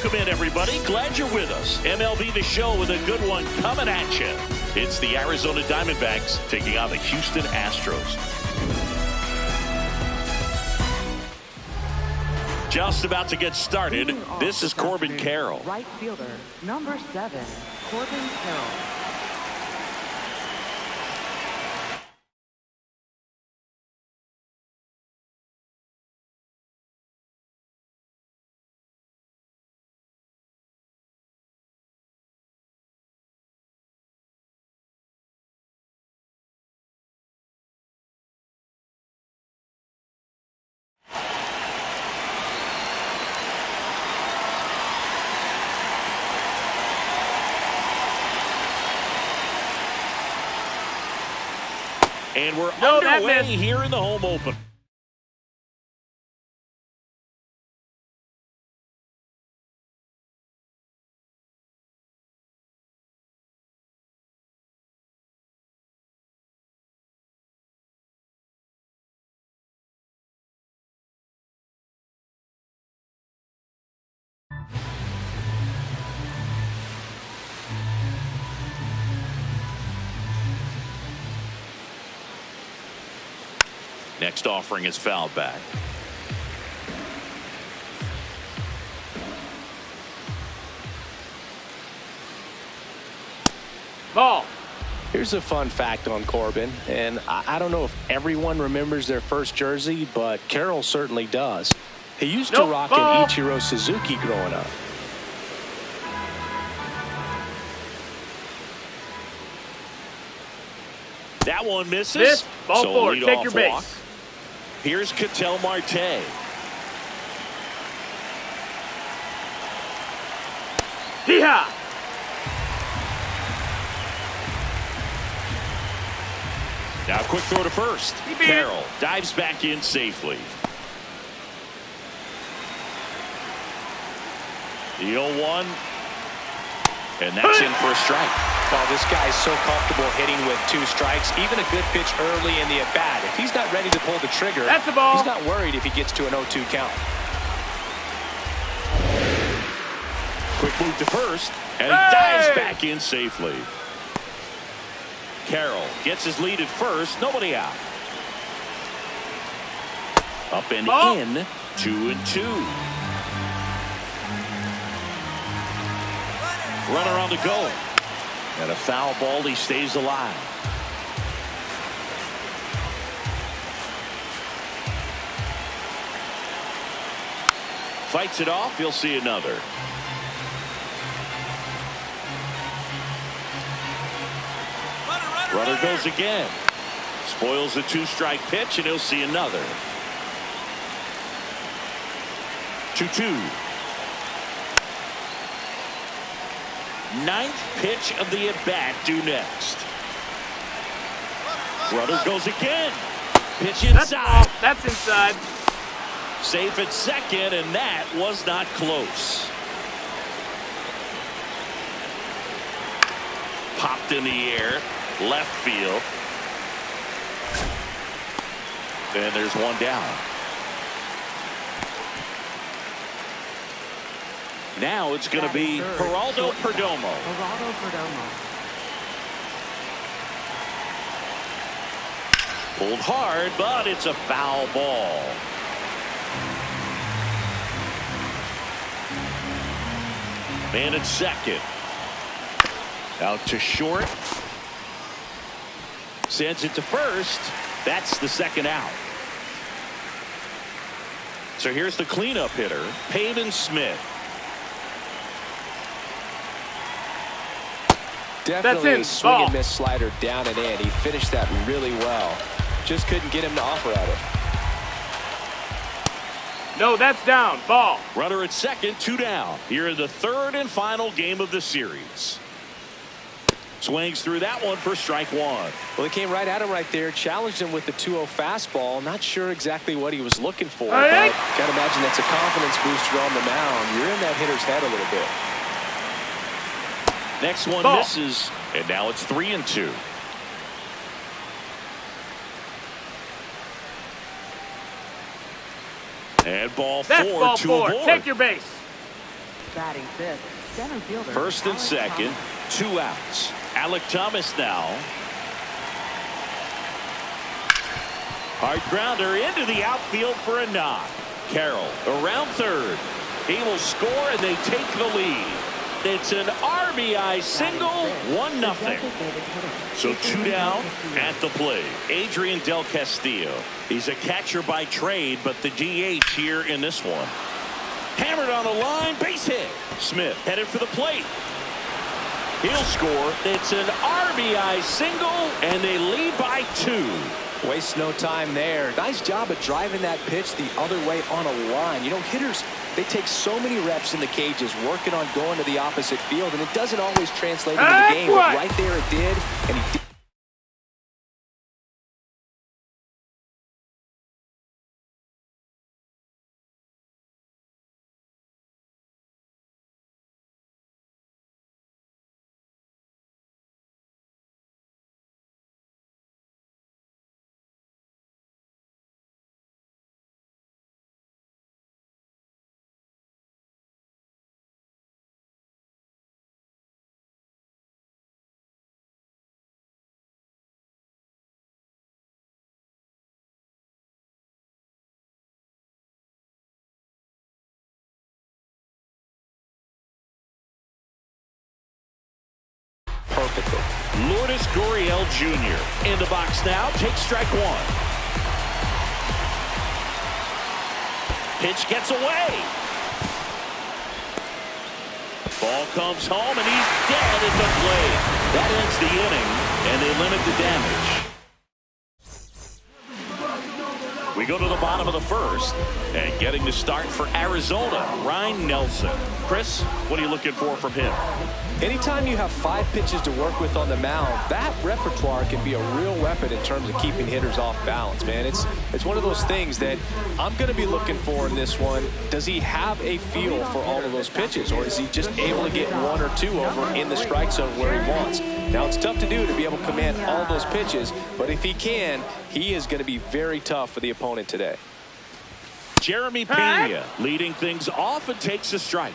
Welcome in, everybody. Glad you're with us. MLB The Show with a good one coming at you. It's the Arizona Diamondbacks taking on the Houston Astros. Just about to get started. This is Corbin Carroll. Right fielder, number 7, Corbin Carroll. And we're underway here in the home open. Next offering is fouled back. Ball. Here's a fun fact on Corbin, and I don't know if everyone remembers their first jersey, but Carroll certainly does. He used to rock an Ichiro Suzuki growing up. That one misses. Ball so four. Take your base. Walk. Here's Ketel Marte. Hee-haw! Now quick throw to first. Carroll dives back in safely. The 0-1. And that's in for a strike. Well, this guy's so comfortable hitting with 2 strikes, even a good pitch early in the at-bat. If he's not ready to pull the trigger, that's the ball. He's not worried if he gets to an 0-2 count. Quick move to first, and he dives back in safely. Carroll gets his lead at first, nobody out. Up and in, 2-2. Runner on the go. And a foul ball, he stays alive. Fights it off, he'll see another. Runner goes again. Spoils the 2-strike pitch, and he'll see another. 2-2. 9th pitch of the at-bat due next. Runner goes again. Pitch inside. That's inside. Safe at second, and that was not close. Popped in the air. Left field. And there's one down. Now it's going to be Geraldo Perdomo. Geraldo Perdomo. Pulled hard, but it's a foul ball. Man at second. Out to short. Sends it to first. That's the second out. So here's the cleanup hitter, Pavin Smith. Definitely a swing and miss slider down and in. He finished that really well. Just couldn't get him to offer at it. No, that's down. Ball. Runner at second, 2 down. Here in the 3rd and final game of the series. Swings through that one for strike 1. Well, they came right at him right there, challenged him with the 2-0 fastball. Not sure exactly what he was looking for. But gotta imagine that's a confidence booster on the mound. You're in that hitter's head a little bit. Next one misses, and now it's 3-2. And ball 4 to avoid. Take your base. Batting fifth, center fielder. First and Alex second, Thomas. 2 outs. Alec Thomas now. Hard grounder into the outfield for a knock. Carroll around third. He will score and they take the lead. It's an RBI single, 1-0. So 2 down at the plate. Adrian Del Castillo. He's a catcher by trade, but the DH here in this one. Hammered on the line, base hit. Smith headed for the plate. He'll score. It's an RBI single, and they lead by 2. Waste no time there. Nice job of driving that pitch the other way on a line. You know, hitters, they take so many reps in the cages working on going to the opposite field, and it doesn't always translate into the game, but right there it did, and he did. Perfectly. Lourdes Gurriel Jr. in the box now. Takes strike 1. Pitch gets away. Ball comes home, and he's dead at the plate. That ends the inning, and they limit the damage. We go to the bottom of the first, and getting the start for Arizona, Ryan Nelson. Chris, what are you looking for from him? Anytime you have 5 pitches to work with on the mound, that repertoire can be a real weapon in terms of keeping hitters off balance, man. It's one of those things that I'm going to be looking for in this one. Does he have a feel for all of those pitches, or is he just able to get 1 or 2 over in the strike zone where he wants? Now, it's tough to do to be able to command all those pitches, but if he can, he is going to be very tough for the opponent today. Jeremy Pena leading things off and takes a strike.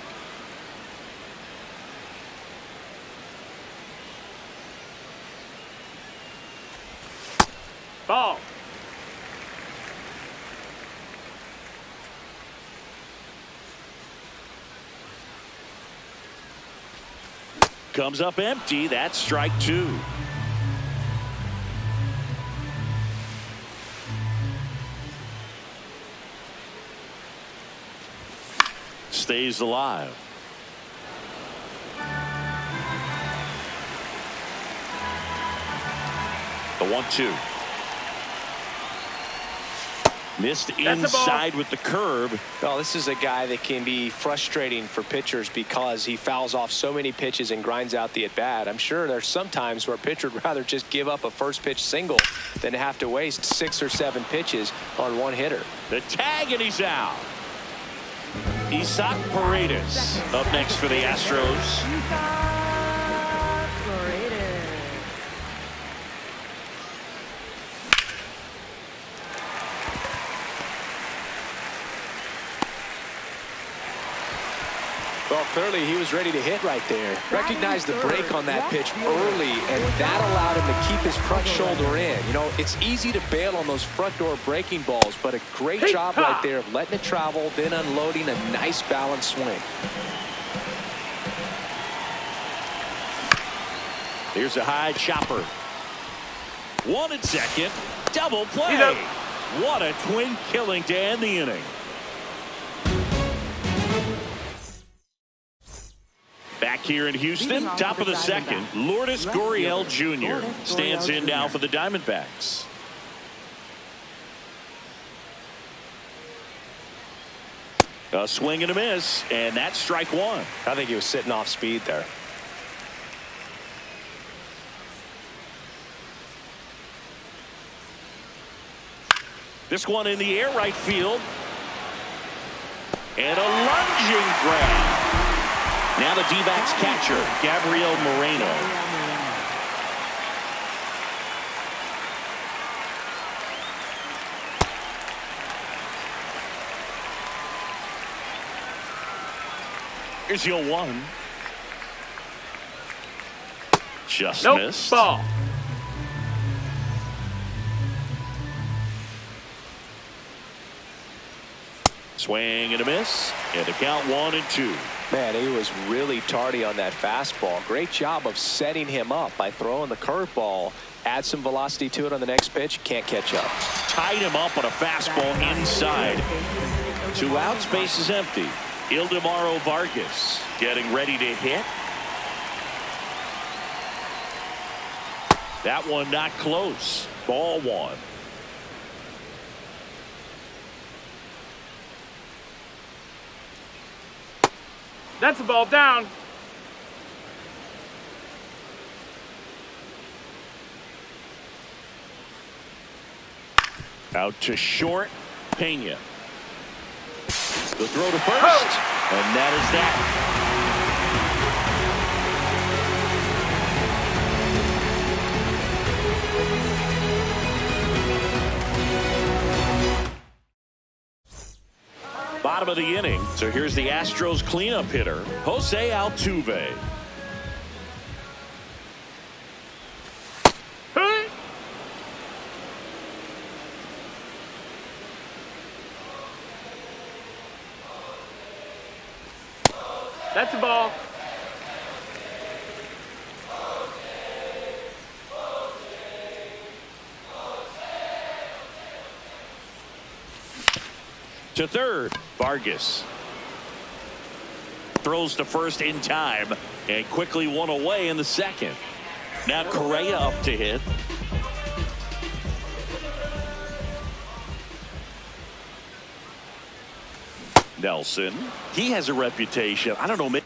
Ball. Comes up empty. That's strike 2. Stays alive. The 1-2. Missed inside with the curve. Well, this is a guy that can be frustrating for pitchers because he fouls off so many pitches and grinds out the at-bat. I'm sure there's some times where a pitcher would rather just give up a first pitch single than have to waste 6 or 7 pitches on one hitter. The tag, and he's out. Isaac Paredes up next for the Astros. Well, clearly he was ready to hit right there. Recognized the break on that pitch early, and that allowed him to keep his front shoulder in. You know, it's easy to bail on those front door breaking balls, but a great job right there of letting it travel, then unloading a nice balanced swing. Here's a high chopper. 1 and 2nd. Double play. What a twin killing to end the inning. Back here in Houston, top of the 2nd, Lourdes Gurriel Jr. stands in now for the Diamondbacks. A swing and a miss, and that's strike 1. I think he was sitting off speed there. This one in the air, right field. And a lunging grab. Now the D-backs catcher, Gabriel Moreno. Here's your 1. Just Nope. missed. Ball. Swing and a miss. And the count 1-2. Man, he was really tardy on that fastball. Great job of setting him up by throwing the curveball. Add some velocity to it on the next pitch. Can't catch up. Tied him up on a fastball inside. 2 outs, base is empty. Ildemaro Vargas getting ready to hit. That one not close. Ball 1. That's a ball down. Out to short. Pena. The throw to first. And that is that. Bottom of the inning. So here's the Astros cleanup hitter, Jose Altuve. Hey. That's a ball. To third, Vargas. Throws to first in time and quickly one away in the second. Now Correa up to hit. Nelson. He has a reputation. I don't know.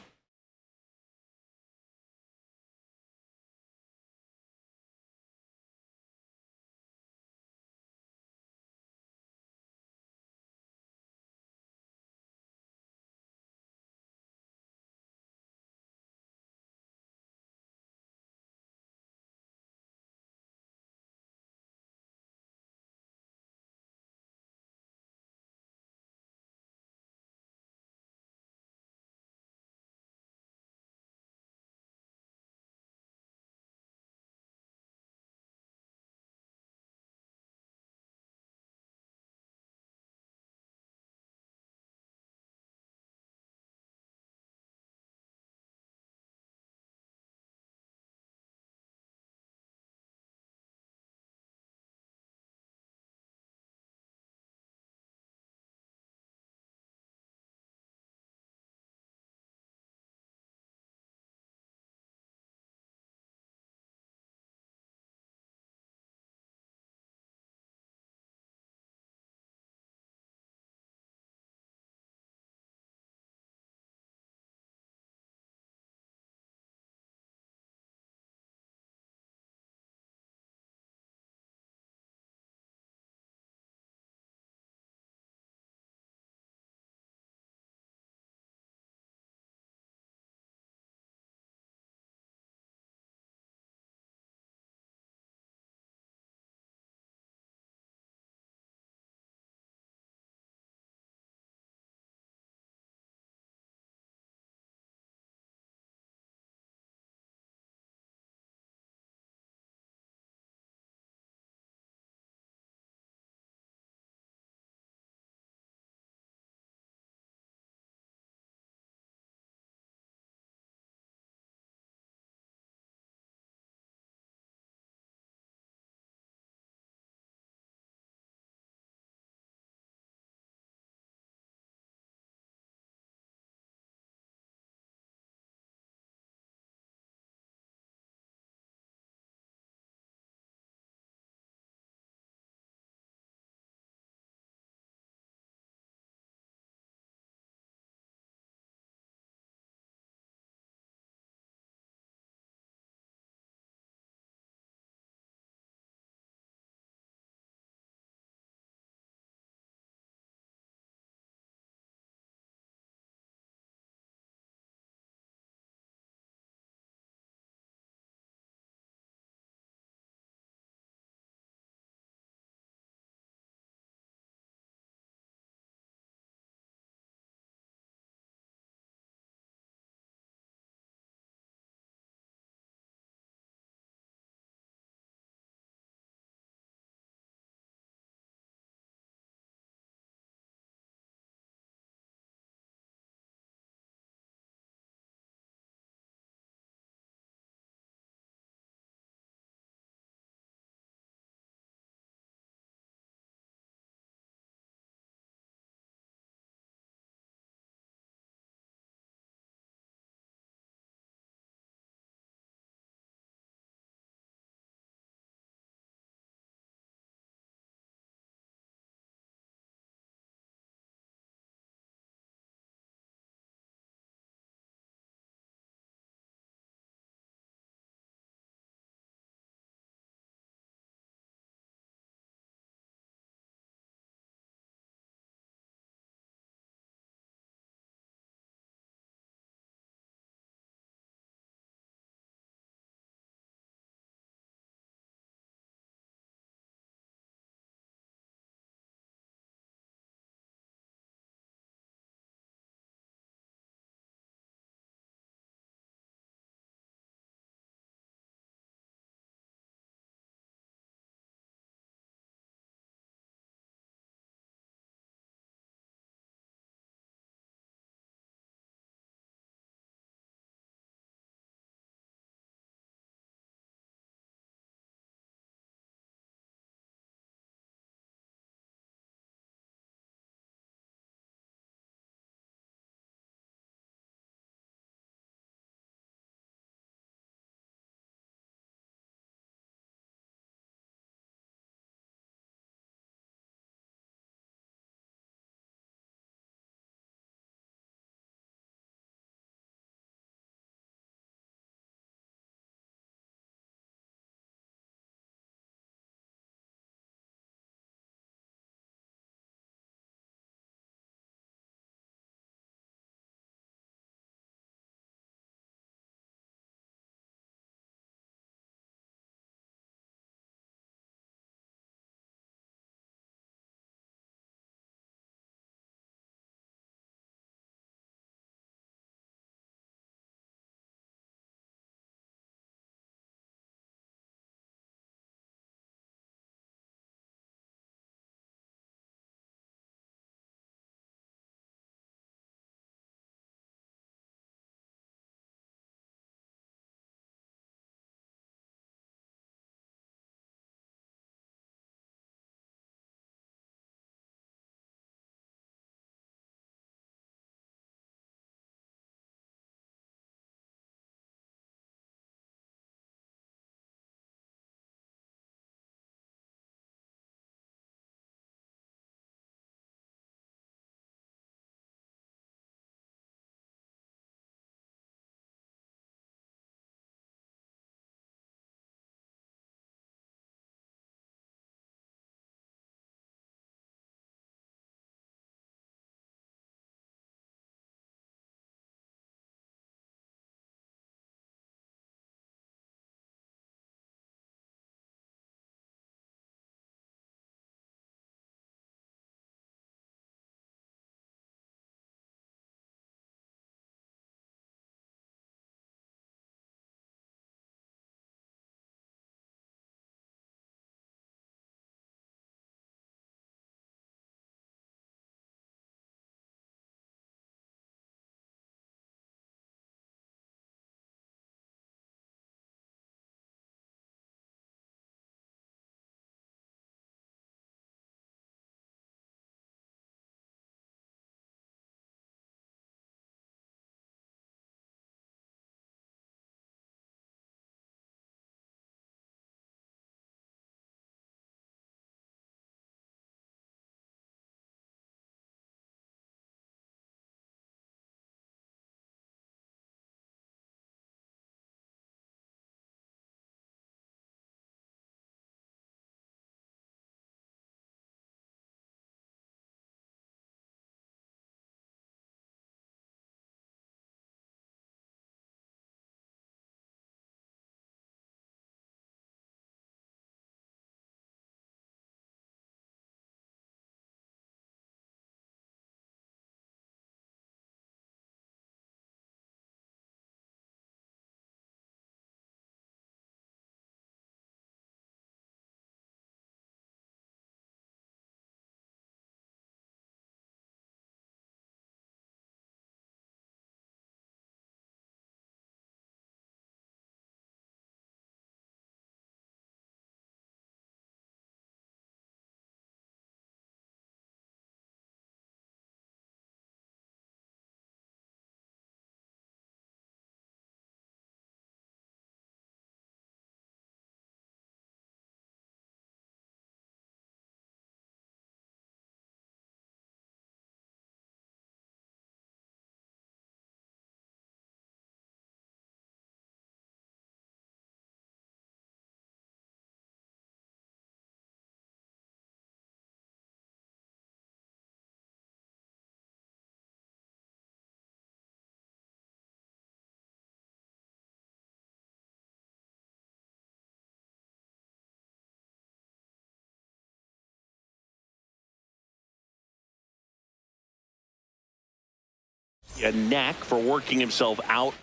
a knack for working himself out.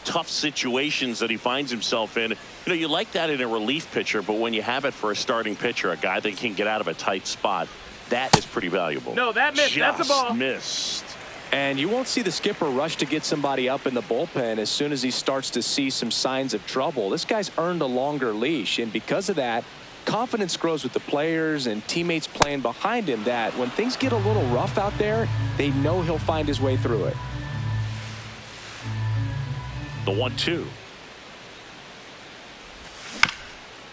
Tough situations that he finds himself in. You know, you like that in a relief pitcher, but when you have it for a starting pitcher, a guy that can get out of a tight spot, that is pretty valuable. No, that missed. That's a ball. Missed. And you won't see the skipper rush to get somebody up in the bullpen as soon as he starts to see some signs of trouble. This guy's earned a longer leash, and because of that, confidence grows with the players and teammates playing behind him, that when things get a little rough out there, they know he'll find his way through it. The 1-2.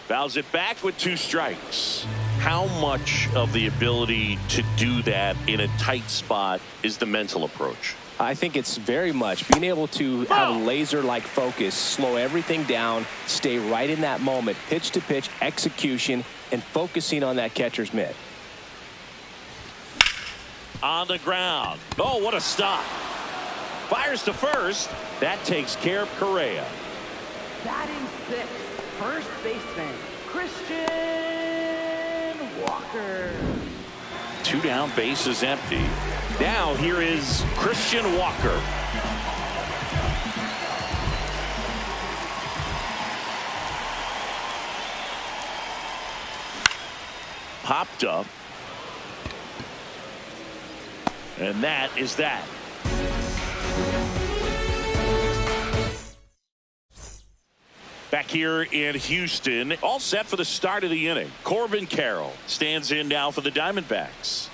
Fouls it back with 2 strikes. How much of the ability to do that in a tight spot is the mental approach? I think it's very much being able to have a laser-like focus, slow everything down, stay right in that moment, pitch to pitch execution, and focusing on that catcher's mitt. On the ground. Oh, what a stop. Fires to first. That takes care of Correa. Batting 6th, first baseman, Christian Walker. 2 down, bases empty. Now here is Christian Walker. Popped up. And that is that. Back here in Houston, all set for the start of the inning. Corbin Carroll stands in now for the Diamondbacks.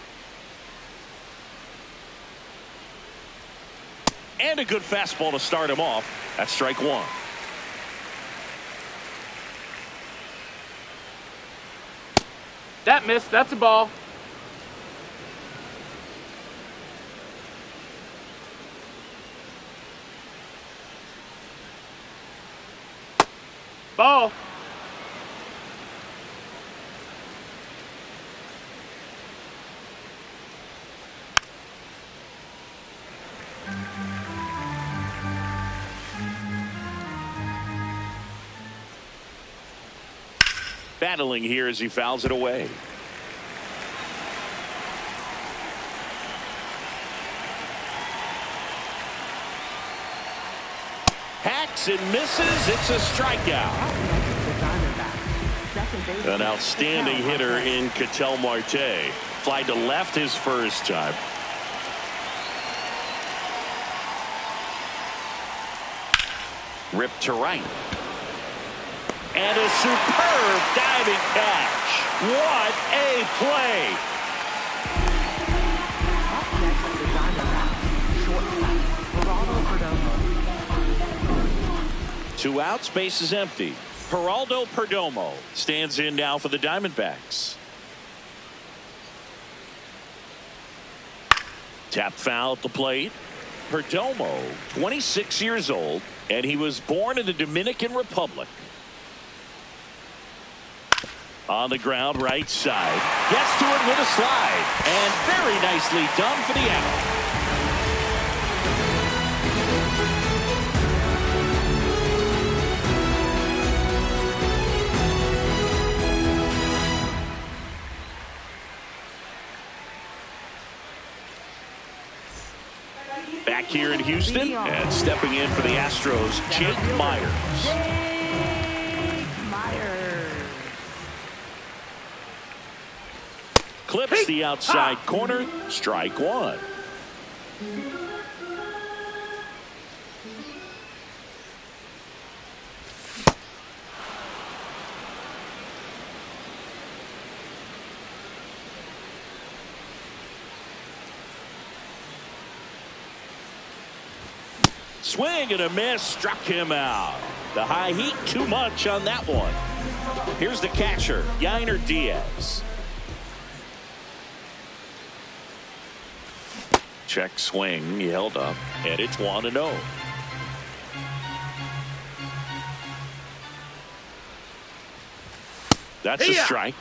And a good fastball to start him off. That's strike 1. That missed. That's a ball. Ball. Battling here as he fouls it away. Hacks and misses. It's a strikeout. An outstanding hitter in Ketel Marte. Fly to left his first time. Ripped to right. And a superb diving catch. What a play. Two outs, base is empty. Geraldo Perdomo stands in now for the Diamondbacks. Tap foul at the plate. Perdomo, 26 years old, and he was born in the Dominican Republic. On the ground, right side. Gets to it with a slide. And very nicely done for the out. Back here in Houston, and stepping in for the Astros, Jake Myers. Clips the outside corner. Strike 1. Swing and a miss, struck him out. The high heat, too much on that one. Here's the catcher, Yainer Diaz. Check swing, he held up, and it's 1-0. That's a strike.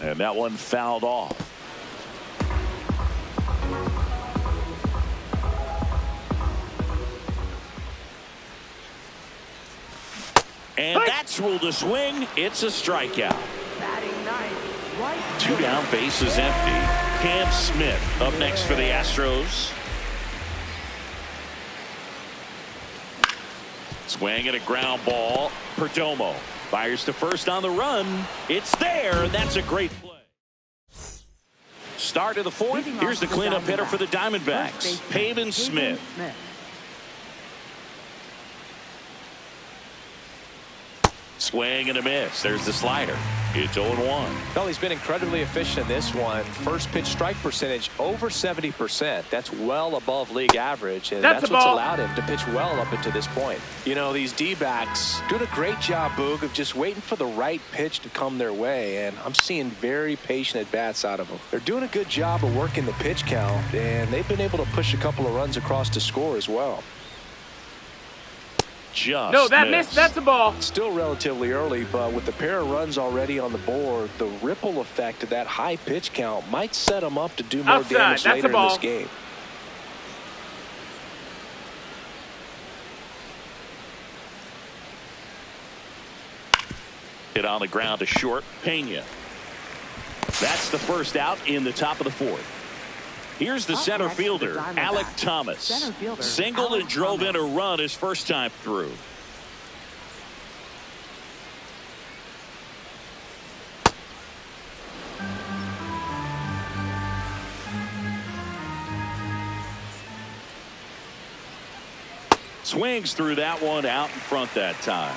And that one fouled off. And that's ruled a swing. It's a strikeout. Batting ninth, right 2 down, bases empty. Cam Smith up next for the Astros. Swing and a ground ball. Perdomo fires to first on the run. It's there. That's a great play. Start of the fourth. Here's the cleanup hitter for the Diamondbacks, Pavin Smith. Swing and a miss. There's the slider. It's 0-1. Well, he's been incredibly efficient in this one. First pitch strike percentage over 70%. That's well above league average, and that's what's allowed him to pitch well up until this point. You know, these D-backs doing a great job, Boog, of just waiting for the right pitch to come their way, and I'm seeing very patient at-bats out of them. They're doing a good job of working the pitch count, and they've been able to push a couple of runs across to score as well. No, that missed. That's a ball. Still relatively early, but with the pair of runs already on the board, the ripple effect of that high pitch count might set them up to do more damage later in this game. Hit on the ground to short. Pena. That's the first out in the top of the fourth. Here's the center fielder, Alec Thomas. Singled and drove in a run his first time through. Swings through that one, out in front that time.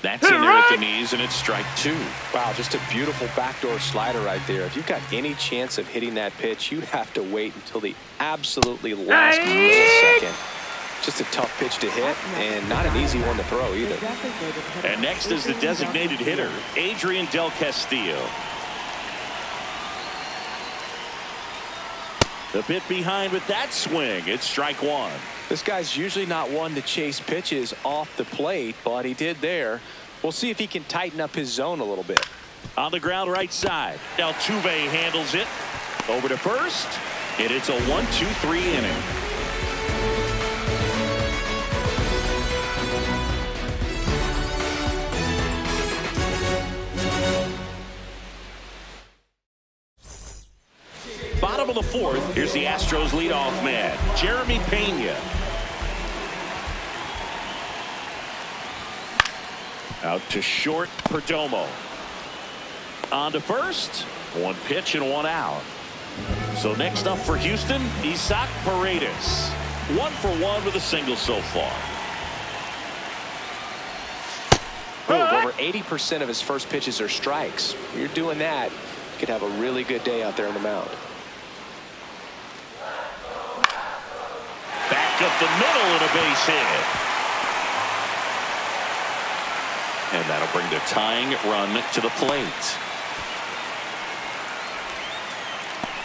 That's in there at the knees, and it's strike 2. Wow, just a beautiful backdoor slider right there. If you've got any chance of hitting that pitch, you have to wait until the absolutely last millisecond. Just a tough pitch to hit, and not an easy one to throw either. And next is the designated hitter, Adrian Del Castillo. The bit behind with that swing. It's strike 1. This guy's usually not one to chase pitches off the plate, but he did there. We'll see if he can tighten up his zone a little bit. On the ground right side. Altuve handles it. Over to first. And it's a 1-2-3 inning. Bottom of the fourth. Here's the Astros leadoff man, Jeremy Pena. Out to short, Perdomo. On to first. One pitch and one out. So next up for Houston, Isaac Paredes. 1 for 1 with a single so far. Over 80% of his first pitches are strikes. When you're doing that, you could have a really good day out there on the mound. Back up the middle and a base hit. And that'll bring the tying run to the plate.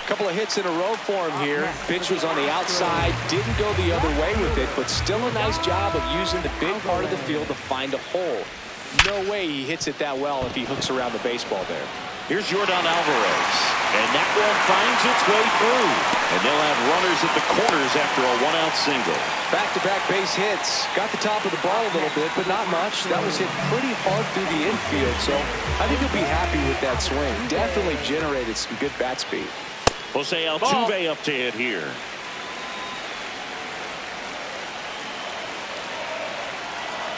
Couple of hits in a row for him here. Pitch was on the outside, didn't go the other way with it, but still a nice job of using the big part of the field to find a hole. No way he hits it that well if he hooks around the baseball there. Here's Jordan Alvarez, and that one finds its way through, and they'll have runners at the corners after a 1-out single. Back-to-back base hits. Got the top of the ball a little bit, but not much. That was hit pretty hard through the infield, so I think he'll be happy with that swing. Definitely generated some good bat speed. Jose Altuve up to hit here.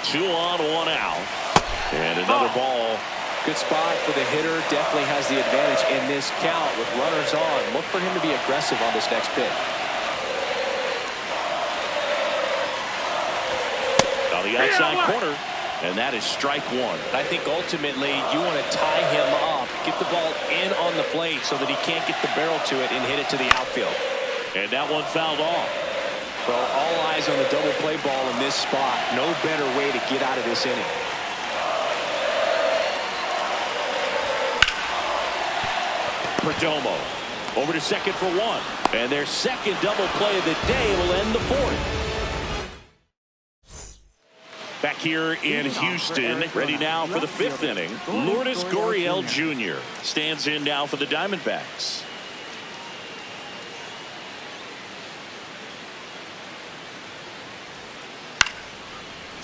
Two on, 1 out, and another ball. Good spot for the hitter. Definitely has the advantage in this count with runners on. Look for him to be aggressive on this next pitch. On the outside corner, and that is strike 1. I think ultimately you want to tie him up, get the ball in on the plate so that he can't get the barrel to it and hit it to the outfield. And that one fouled off. Well, all eyes on the double play ball in this spot. No better way to get out of this inning. Perdomo over to second for 1, and their second double play of the day will end the fourth. Back here in Houston, ready now for the 5th inning. Lourdes Gurriel Jr. stands in now for the Diamondbacks.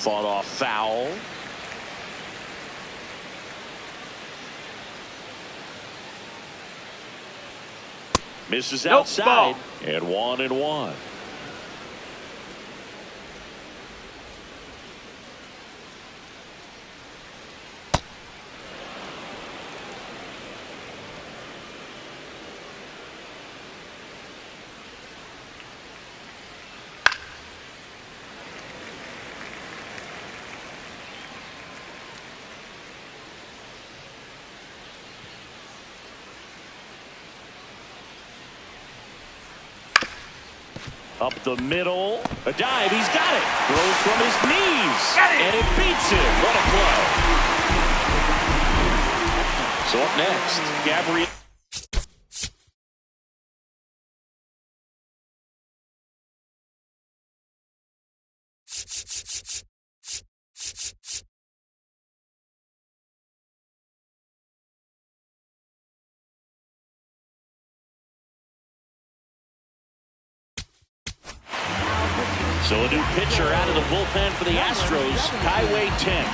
Fought off foul. Misses outside. And 1-1. Up the middle. A dive. He's got it. Throws from his knees. And it beats him. What a play. So up next, Gabriel. So a new pitcher out of the bullpen for the Astros, Highway 10.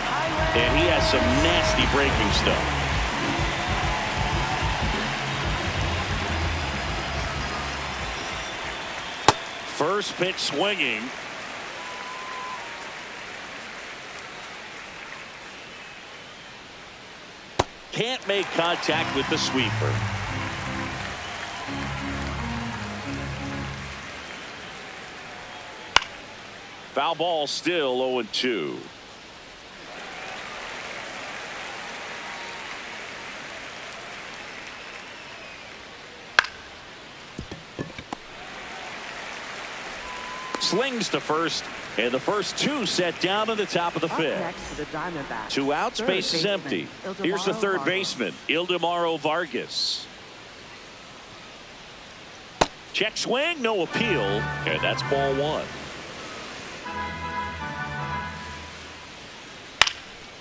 And he has some nasty breaking stuff. First pitch swinging. Can't make contact with the sweeper. Foul ball, still 0-2. Slings to first, and the first two set down at the top of the fifth. Next to the Diamondbacks. 2 outs, base is empty. Here's the third baseman, Ildemaro Vargas. Check swing, no appeal, and that's ball 1.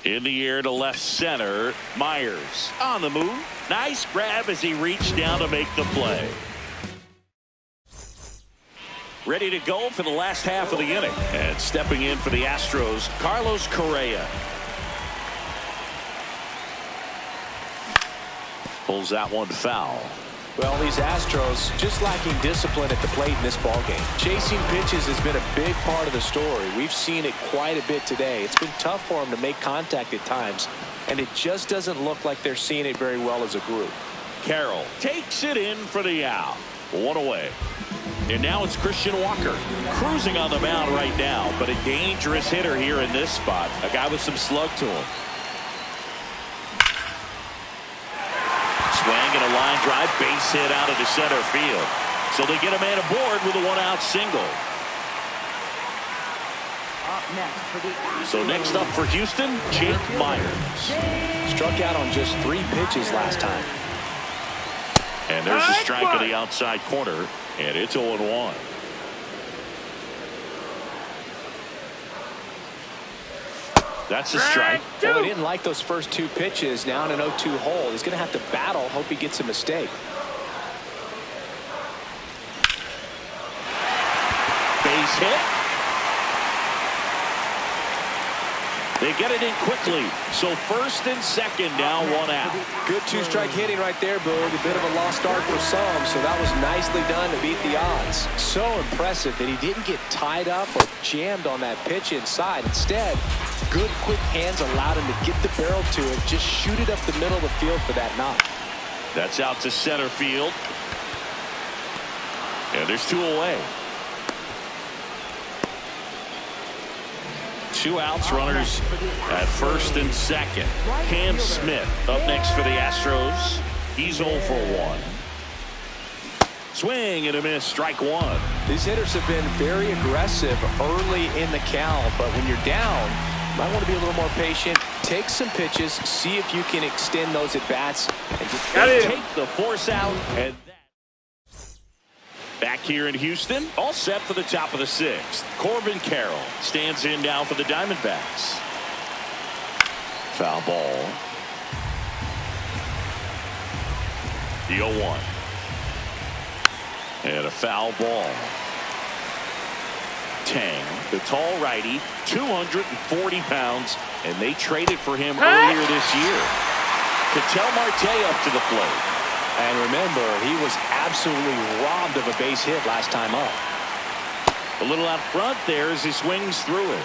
In the air to left center. Myers on the move. Nice grab as he reached down to make the play. Ready to go for the last half of the inning. And stepping in for the Astros, Carlos Correa. Pulls that one foul. Well, these Astros just lacking discipline at the plate in this ballgame. Chasing pitches has been a big part of the story. We've seen it quite a bit today. It's been tough for them to make contact at times, and it just doesn't look like they're seeing it very well as a group. Carroll takes it in for the out. 1 away. And now it's Christian Walker cruising on the mound right now, but a dangerous hitter here in this spot. A guy with some slug to him. Swing and a line drive, base hit out into center field. So they get a man aboard with a 1-out single. Up next for the So next up for Houston, Jake Myers. Struck out on just 3 pitches last time. And there's a strike on the outside corner, and it's 0-1. That's a strike. Well, he didn't like those first 2 pitches. Now in an 0-2 hole. He's going to have to battle. Hope he gets a mistake. Base hit. They get it in quickly. So first and second, now 1 out. Good 2-strike hitting right there, Boog. A bit of a lost start for some, so that was nicely done to beat the odds. So impressive that he didn't get tied up or jammed on that pitch inside. Instead, good quick hands allowed him to get the barrel to it, just shoot it up the middle of the field for that knock. That's out to center field. And there's 2 away. 2 outs, runners at first and second. Cam Smith up next for the Astros. He's 0 for 1. Swing and a miss, strike 1. These hitters have been very aggressive early in the count, but when you're down, you might want to be a little more patient. Take some pitches, see if you can extend those at bats, and just take the force out. And back here in Houston, all set for the top of the 6th. Corbin Carroll stands in now for the Diamondbacks. Foul ball. The 0-1. And a foul ball. Tang, the tall righty, 240 pounds, and they traded for him earlier this year. Ketel Marte up to the plate. And remember, he was absolutely robbed of a base hit last time up. A little out front there as he swings through it.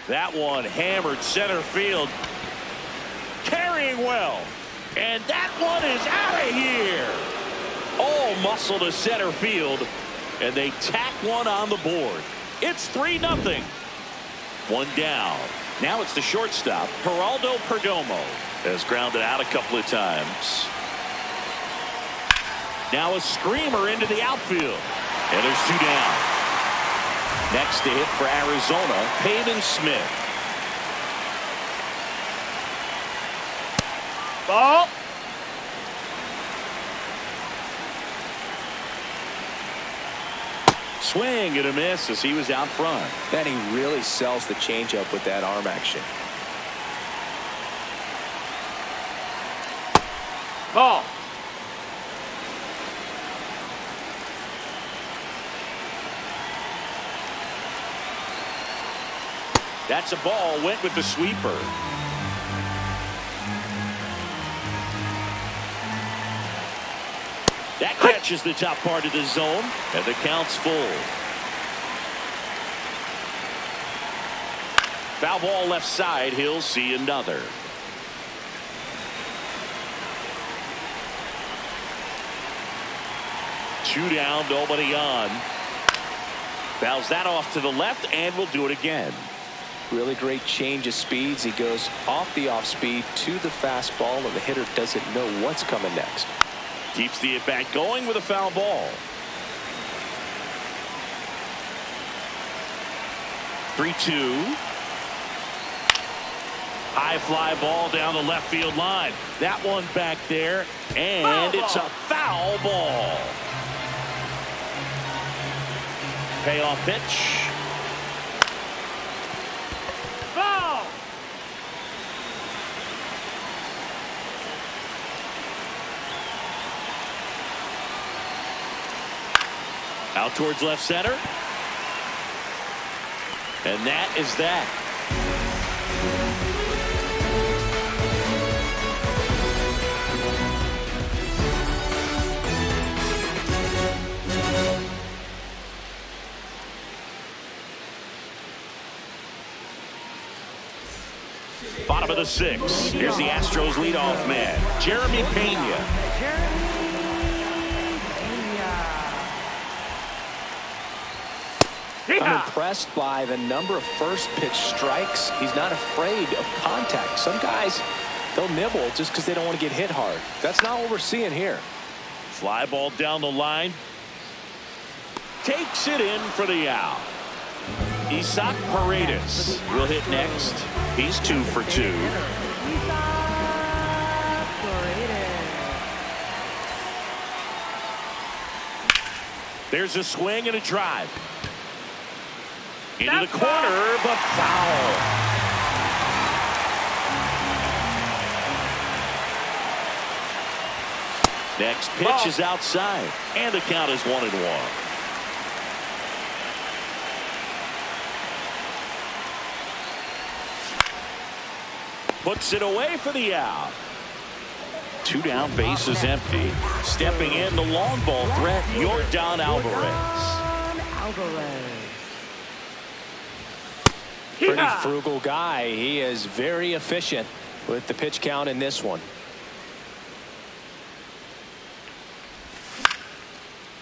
That one hammered center field. Carrying well. And that one is out of here. All muscle to center field. And they tack one on the board. It's 3-0. One down. Now it's the shortstop, Geraldo Perdomo. Has grounded out a couple of times. Now a screamer into the outfield. And there's 2 down. Next to hit for Arizona, Peyton Smith. Ball. Swing and a miss as he was out front. Then he really sells the changeup with that arm action. Ball. That's a ball. Went with the sweeper. That catches the top part of the zone, and the count's full. Foul ball left side. He'll see another. Two down, nobody on. Fouls that off to the left, and we'll do it again. Really great change of speeds. He goes off the off speed to the fastball, and the hitter doesn't know what's coming next. Keeps the at-bat going with a foul ball. 3-2. High fly ball down the left field line. That one back there, and it's a foul ball. Payoff pitch. Ball. Out towards left center. And that is that. Bottom of the 6th. Here's the Astros leadoff man, Jeremy Pena. I'm impressed by the number of first pitch strikes. He's not afraid of contact. Some guys, they'll nibble just because they don't want to get hit hard. That's not what we're seeing here. Fly ball down the line. Takes it in for the out. Isaac Paredes will hit next. He's 2 for 2. There's a swing and a drive. Into the corner, but foul. Next pitch is outside, and the count is 1-1. Puts it away for the out. 2 down, base is empty. Stepping in the long ball threat, Yordan Alvarez. Pretty frugal guy. He is very efficient with the pitch count in this one.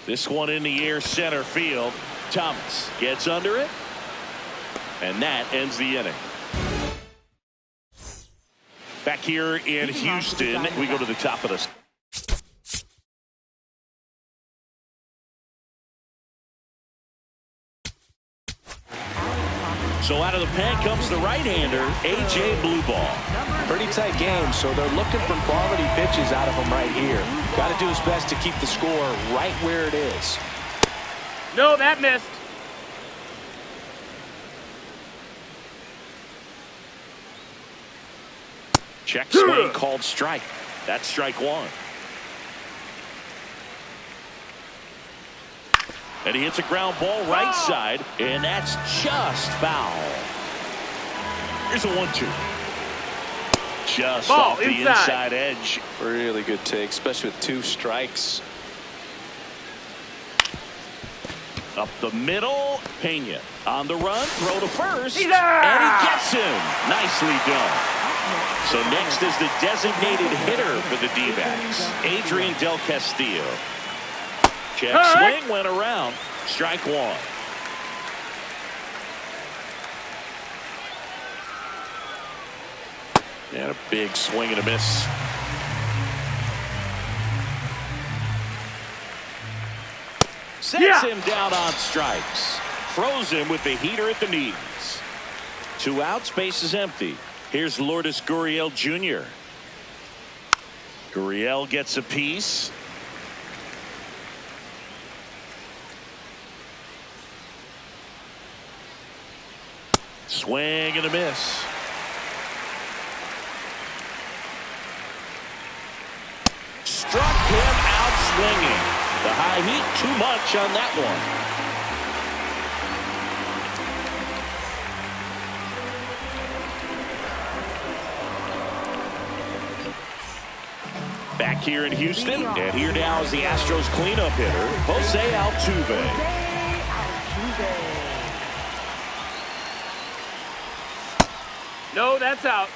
This one in the air, center field. Thomas gets under it, and that ends the inning. Back here in Houston, we go to the top of the. So out of the pen comes the right-hander, A.J. Blueball. Pretty tight game, so they're looking for quality pitches out of him right here. Got to do his best to keep the score right where it is. No, that missed. Check swing called strike. That's strike 1. And he hits a ground ball right side, and that's just foul. Here's a 1-2. Just Ball off the inside edge. Really good take, especially with 2 strikes. Up the middle, Pena on the run, throw to first, He's there! and he gets him. Nicely done. So next is the designated hitter for the D-backs, Adrian Del Castillo. Check swing went around. Strike 1. And a big swing and a miss. Sets him down on strikes. Throws him with the heater at the knees. 2 outs, base is empty. Here's Lourdes Gurriel Jr. Gurriel gets a piece. Swing and a miss. Struck him out swinging. The high heat too much on that one. Back here in Houston, and here now is the Astros cleanup hitter, Jose Altuve. No, that's out.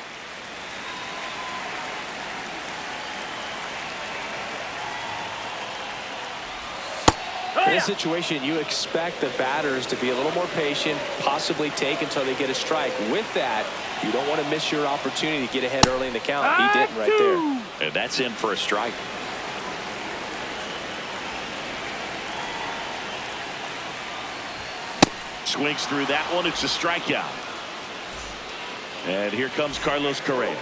In this situation, you expect the batters to be a little more patient, possibly take until they get a strike. With that, you don't want to miss your opportunity to get ahead early in the count. He didn't right there. And that's in for a strike. Swings through that one. It's a strikeout. And here comes Carlos Correa.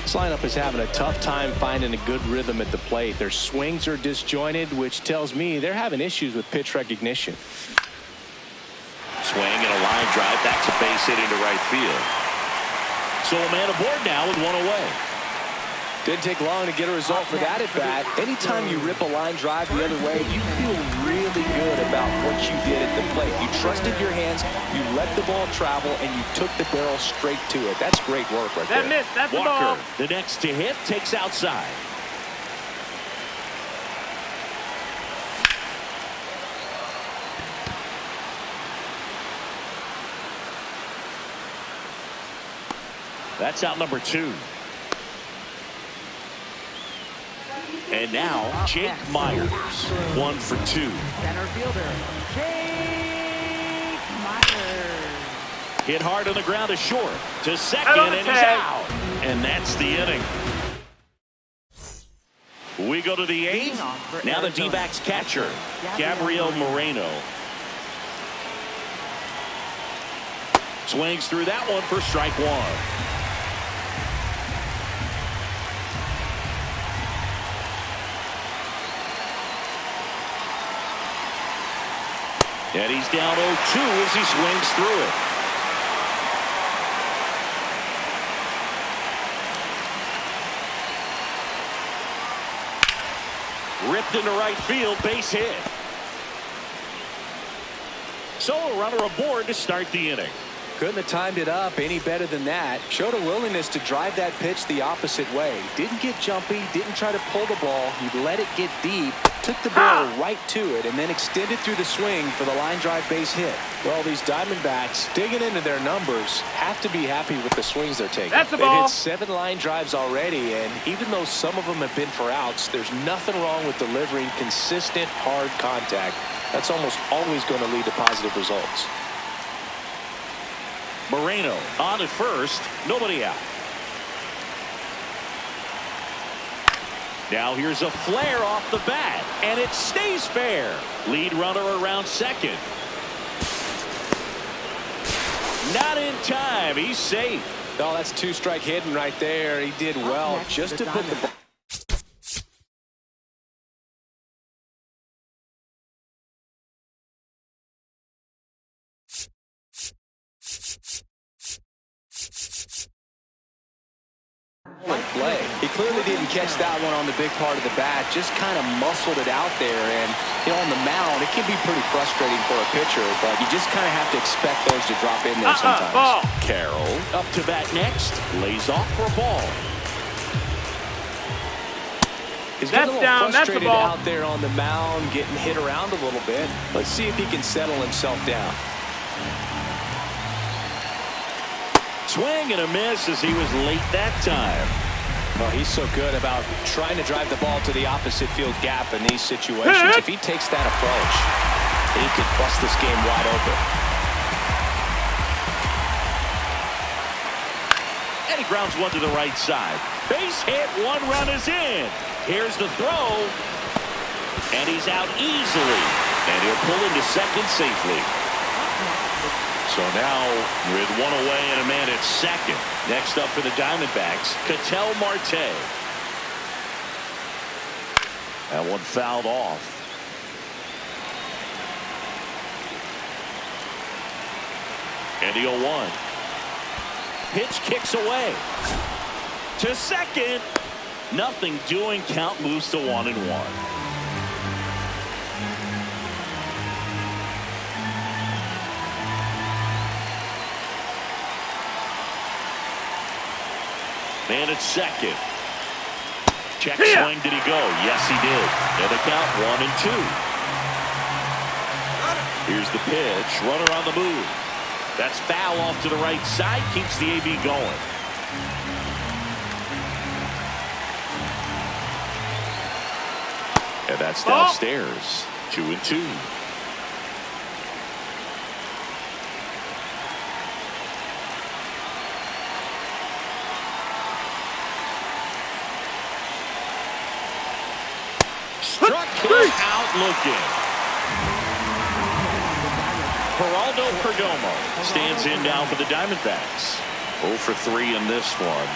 This lineup is having a tough time finding a good rhythm at the plate. Their swings are disjointed, which tells me they're having issues with pitch recognition. Swing and a line drive. That's a base hit into right field. So a man aboard now with 1 away. Didn't take long to get a result for that at bat. Anytime you rip a line drive the other way, you feel really good about what you did at the plate. You trusted your hands, you let the ball travel, and you took the barrel straight to it. That's great work right there. That missed. That's the Walker, ball. the next to hit, takes outside. That's out number 2. And now Jake Myers, 1 for 2. Center fielder, Jake Myers. Hit hard on the ground to short. To second, and he's out. And that's the inning. We go to the 8th. Now the D-backs catcher, Gabriel Moreno. Swings through that one for strike 1. And he's down 0-2 as he swings through it. Ripped into right field, base hit. So a runner aboard to start the inning. Couldn't have timed it up any better than that. Showed a willingness to drive that pitch the opposite way. Didn't get jumpy, didn't try to pull the ball. He let it get deep, took the barrel right to it, and then extended through the swing for the line drive base hit. Well, these Diamondbacks, digging into their numbers, have to be happy with the swings they're taking. That's the They've ball. hit 7 line drives already, and even though some of them have been for outs, there's nothing wrong with delivering consistent, hard contact. That's almost always going to lead to positive results. Moreno on at first, nobody out. Now here's a flare off the bat, and it stays fair. Lead runner around second. Not in time. He's safe. Oh, that's 2-strike hitting right there. He did well just to put the ball. play. He clearly didn't catch that one on the big part of the bat, just kind of muscled it out there. And, you know, on the mound, it can be pretty frustrating for a pitcher, but you just kind of have to expect those to drop in there sometimes. Ball. Carroll up to bat next, lays off for a ball. He's getting a little down. That's frustrated the ball. out there on the mound, getting hit around a little bit. Let's see if he can settle himself down. Swing and a miss as he was late that time. Well, he's so good about trying to drive the ball to the opposite field gap in these situations. If he takes that approach, he could bust this game wide open. And he grounds one to the right side. Base hit, one run is in. Here's the throw. And he's out easily. And he'll pull into second safely. So now with one away and a man at second. Next up for the Diamondbacks, Ketel Marte. That one fouled off. And the 0-1. Pitch kicks away. To second. Nothing doing. Count moves to 1-1. Man at second. Check swing. Did he go? Yes, he did. And the count 1-2. Here's the pitch. Runner on the move. That's foul off to the right side. Keeps the AB going. And that's downstairs. 2-2. Struck him out looking. Geraldo Perdomo stands in now for the Diamondbacks. 0 for 3 in this one.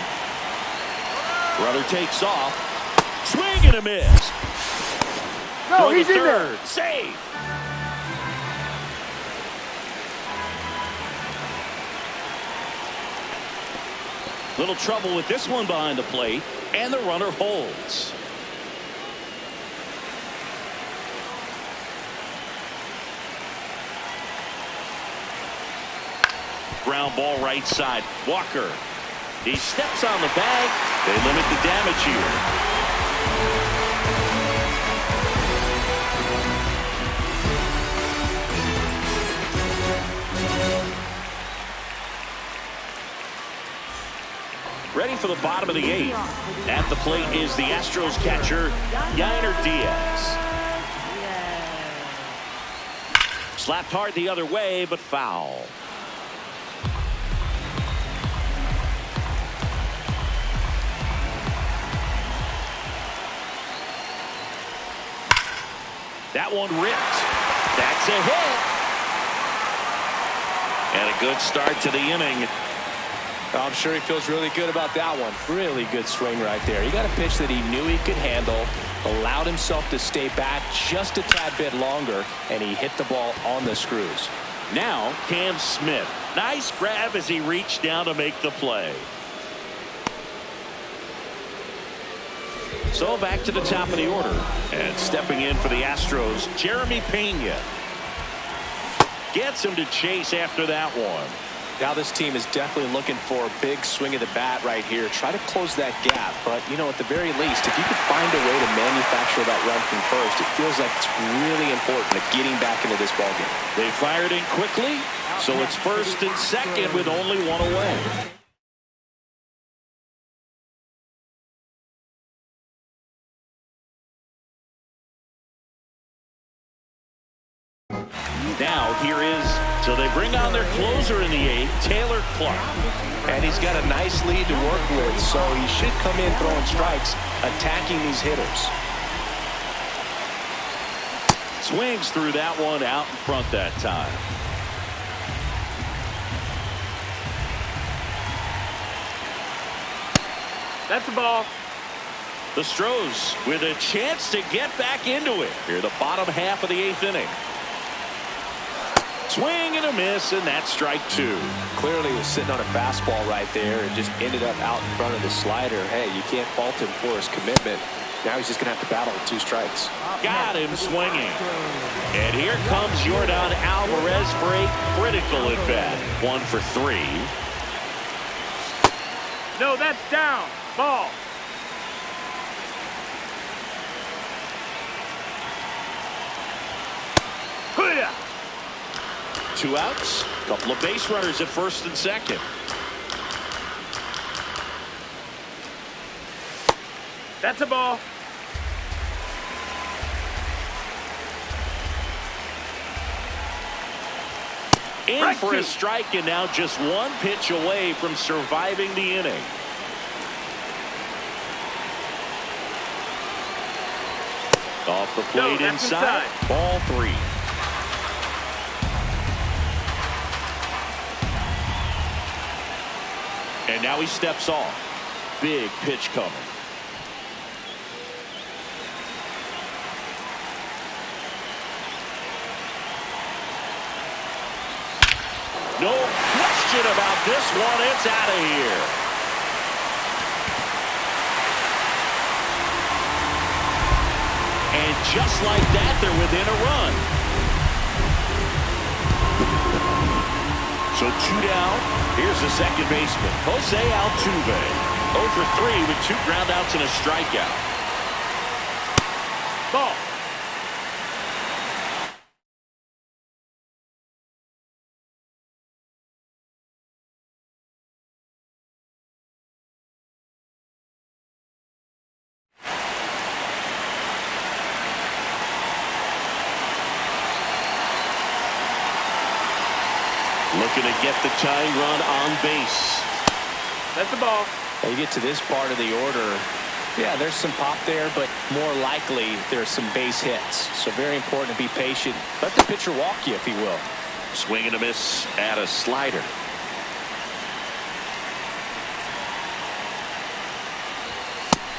Runner takes off. Swing and a miss. No, he's in there. Save. Little trouble with this one behind the plate, and the runner holds. Ground ball right side. Walker. He steps on the bag. They limit the damage here. Ready for the bottom of the 8th. At the plate is the Astros catcher, Yainer Diaz. Slapped hard the other way, but foul. That one ripped. That's a hit. And a good start to the inning. I'm sure he feels really good about that one. Really good swing right there. He got a pitch that he knew he could handle, allowed himself to stay back just a tad bit longer, and he hit the ball on the screws. Now Cam Smith. Nice grab as he reached down to make the play. So back to the top of the order. And stepping in for the Astros, Jeremy Pena. Gets him to chase after that one. Now this team is definitely looking for a big swing of the bat right here. Try to close that gap. But, you know, at the very least, if you could find a way to manufacture that run from first, it feels like it's really important at getting back into this ballgame. They fired in quickly, so it's first and second with only one away. Now here is, so they bring on their closer in the 8th, Taylor Clark. And he's got a nice lead to work with, so he should come in throwing strikes, attacking these hitters. Swings through that one out in front that time. That's the ball. The Stros with a chance to get back into it. Here the bottom half of the 8th inning. Swing and a miss, and that's strike 2. Clearly he was sitting on a fastball right there and just ended up out in front of the slider. Hey, you can't fault him for his commitment. Now he's just going to have to battle with 2 strikes. Got him swinging. And here comes Yordan Alvarez for a critical at bat. 1 for 3. No, that's down. Ball. Hoo-yah. 2 outs. Couple of base runners at first and second. That's a ball. In for a strike, and now just 1 pitch away from surviving the inning. Off the plate inside. Ball 3. And now he steps off. Big pitch coming. No question about this one. It's out of here. And just like that, they're within a run. So 2 down. Here's the second baseman, Jose Altuve. 0 for 3 with 2 groundouts and a strikeout. Ball. Looking to get the tying run on base. That's the ball. When you get to this part of the order, yeah, there's some pop there, but more likely there's some base hits. So very important to be patient. Let the pitcher walk you, if he will. Swing and a miss at a slider.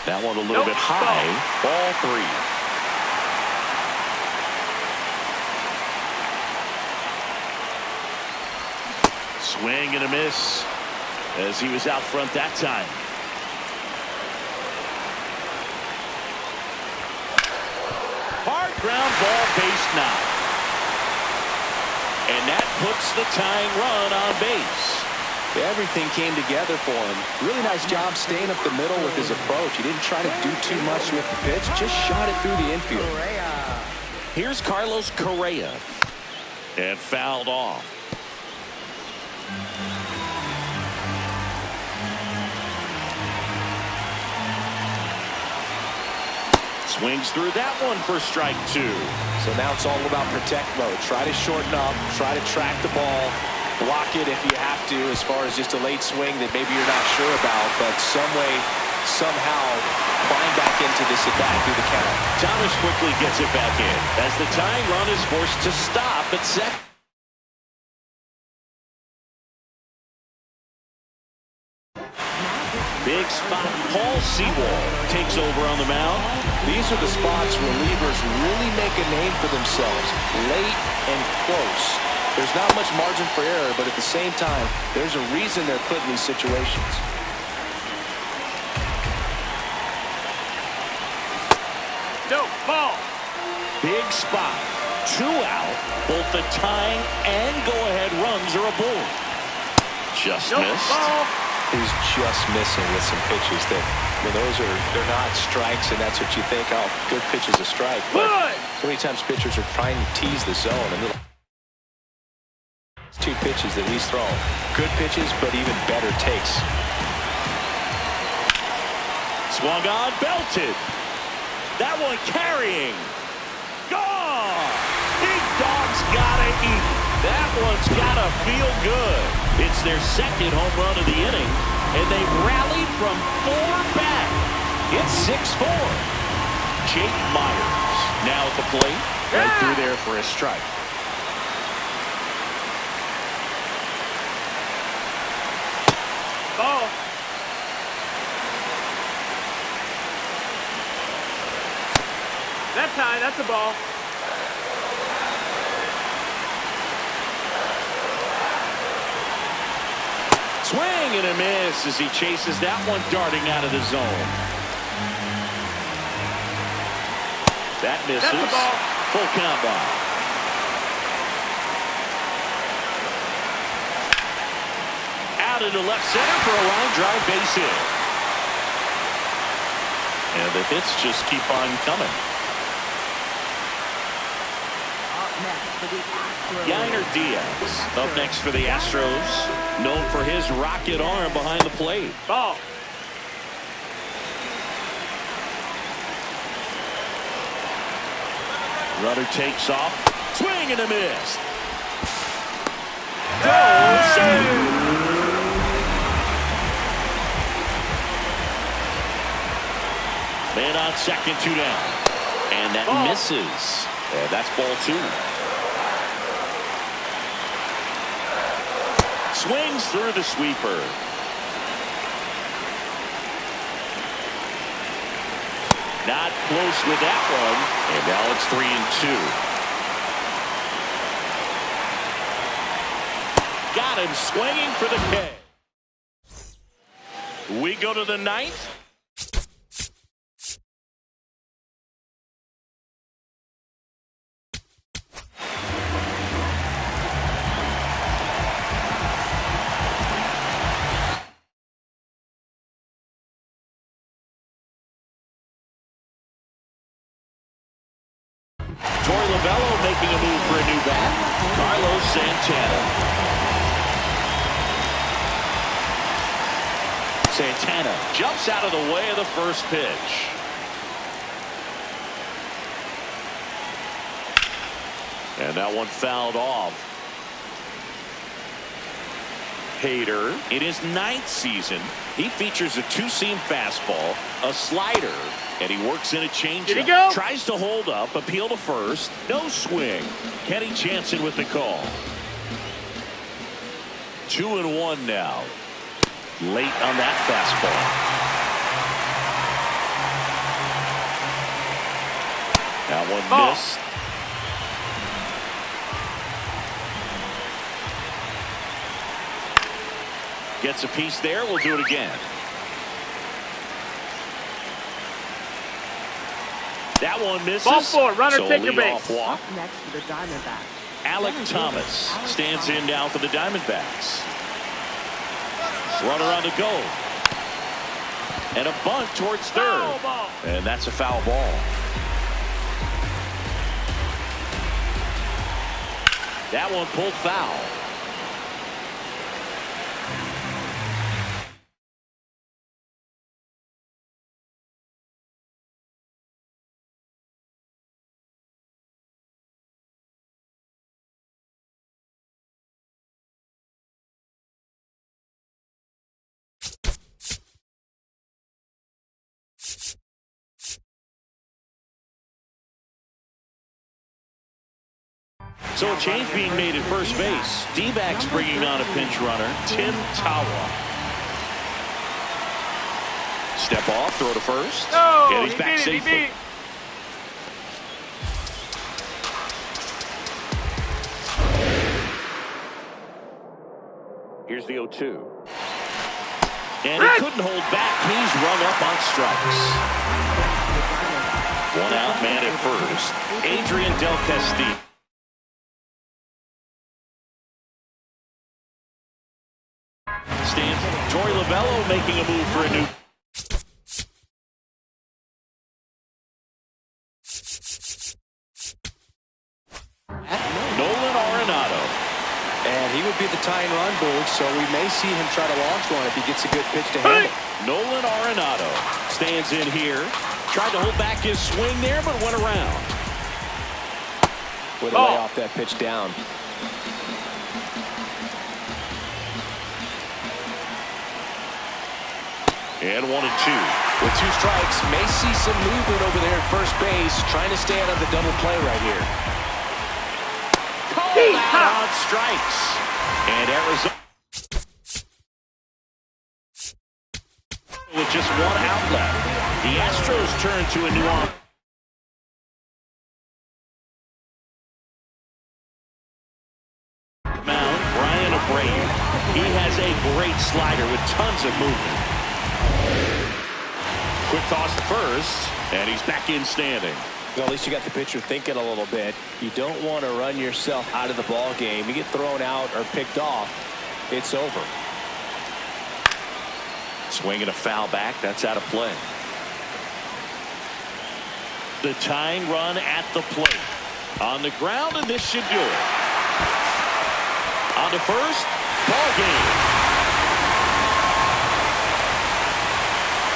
That one a little bit high. Ball 3. Swing and a miss as he was out front that time. Hard ground ball, base knock. And that puts the tying run on base. Everything came together for him. Really nice job staying up the middle with his approach. He didn't try to do too much with the pitch, just shot it through the infield. Here's Carlos Correa. And fouled off. Swings through that one for strike 2. So now it's all about protect mode. Try to shorten up, try to track the ball, block it if you have to, as far as just a late swing that maybe you're not sure about, but some way, somehow climb back into this at bat through the count. Thomas quickly gets it back in as the tying run is forced to stop at second. Big spot. Paul Sewall takes over on the mound. These are the spots relievers really make a name for themselves. Late and close. There's not much margin for error, but at the same time, there's a reason they're put in these situations. No, ball. Big spot. 2 out. Both the tying and go-ahead runs are aboard. Just missed. Ball. He's just missing with some pitches that, I mean, they're not strikes, and that's what you think, oh, good pitch is a strike. But so many times pitchers are trying to tease the zone, and it's 2 pitches that he's thrown. Good pitches, but even better takes. Swung on, belted. That one carrying. Gone. Big dog's gotta eat. That one's gotta feel good. It's their second home run of the inning, and they rallied from 4 back. It's 6-4. Jake Myers now at the plate, right through there for a strike. Ball. That's high. That's a ball. and a miss as he chases that one darting out of the zone. That misses. That's the ball. Full count ball. Out into left center for a line drive base hit. And the hits just keep on coming. Up next for the Astros. Yainer Diaz up next for the Astros, known for his rocket arm behind the plate. Ball. Runner takes off, swing and a miss. Goes. Man on second, 2 down. And that misses. And that's ball 2. Swings through the sweeper. Not close with that one. And now it's 3-2. Got him swinging for the K. We go to the 9th. Making a move for a new bat. Carlos Santana. Santana jumps out of the way of the first pitch. And that one fouled off. Hader, in his 9th season, he features a 2-seam fastball, a slider, and he works in a changeup. Tries to hold up, appeal to first. No swing. Kenny Jansen with the call. 2-1 now. Late on that fastball. That one missed. Gets a piece there. We'll do it again. That one misses. Ball 4. Runner, so take your base. Walk. Up next for the Diamondbacks. Alec Thomas stands in now for the Diamondbacks. Runner on the go. And a bunt towards third. And that's a foul ball. That one pulled foul. So a change being made at first base. D-backs bringing on a pinch runner, Tim Tawa. Step off, throw to first. No, and he's back safely. Here's the 0-2. And he couldn't hold back. He's rung up on strikes. 1 out, man at first. Adrian Del Castillo. Stands Torey Lovullo making a move for a new. Nolan Arenado. And he would be the tying run, Boog, so we may see him try to launch one if he gets a good pitch to handle. Nolan Arenado stands in here. Tried to hold back his swing there, but went around. Way to lay off that pitch down. And 1-2. With 2 strikes, may see some movement over there at first base, trying to stay out of the double play right here. Called out on strikes. And Arizona with just 1 out left. The Astros turn to a new arm. Mound, Brian Abreu. He has a great slider with tons of movement. Quick toss to first, and he's back in standing. Well, at least you got the pitcher thinking a little bit. You don't want to run yourself out of the ball game. You get thrown out or picked off, it's over. Swinging a foul back. That's out of play. The tying run at the plate. On the ground, and this should do it. On to first. Ball game.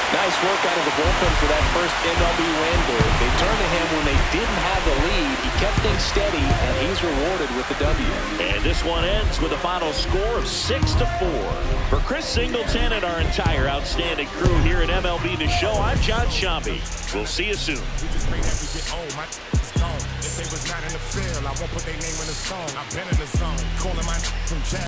Nice work out of the bullpen for that first MLB win. They turned to him when they didn't have the lead. He kept things steady, and he's rewarded with the W. And this one ends with a final score of 6-4. For Chris Singleton and our entire outstanding crew here at MLB The Show, I'm John Shambi. We'll see you soon. If they was not in the field, I won't put their name in the song. I've been in the zone, calling my from